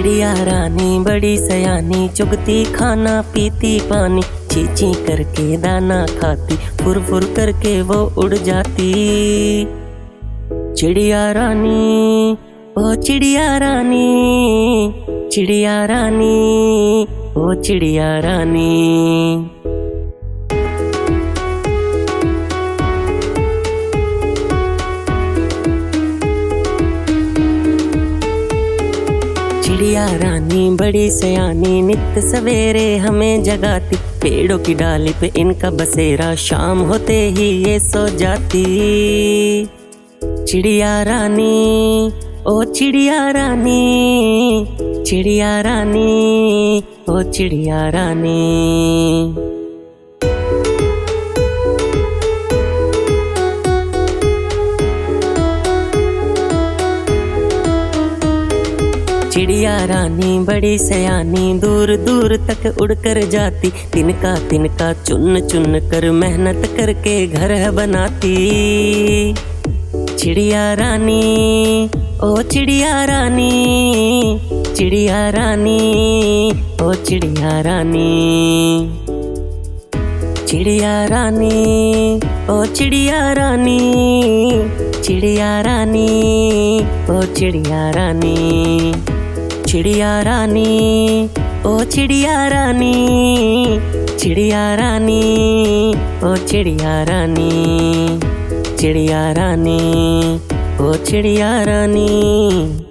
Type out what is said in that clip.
चिड़िया रानी बड़ी सयानी, चुगती खाना पीती पानी, ची ची करके दाना खाती, फुर फुर करके वो उड़ जाती। चिड़िया रानी ओ चिड़िया रानी, चिड़िया रानी ओ चिड़िया रानी। चिड़िया रानी बड़ी सयानी, नित सवेरे हमें जगाती, पेड़ों की डाली पे इनका बसेरा, शाम होते ही ये सो जाती। चिड़िया रानी ओ चिड़िया रानी, चिड़िया रानी ओ चिड़िया रानी। चिड़िया रानी बड़ी सयानी, दूर दूर तक उड़कर जाती, तिनका तिनका चुन चुन कर मेहनत करके घर बनाती। चिड़िया रानी ओ चिड़िया रानी, चिड़िया रानी ओ चिड़िया रानी। चिड़िया रानी ओ चिड़िया रानी, चिड़िया रानी ओ चिड़िया रानी। चिड़िया रानी ओ चिड़िया रानी, चिड़िया रानी ओ चिड़िया रानी। चिड़िया रानी ओ चिड़िया रानी।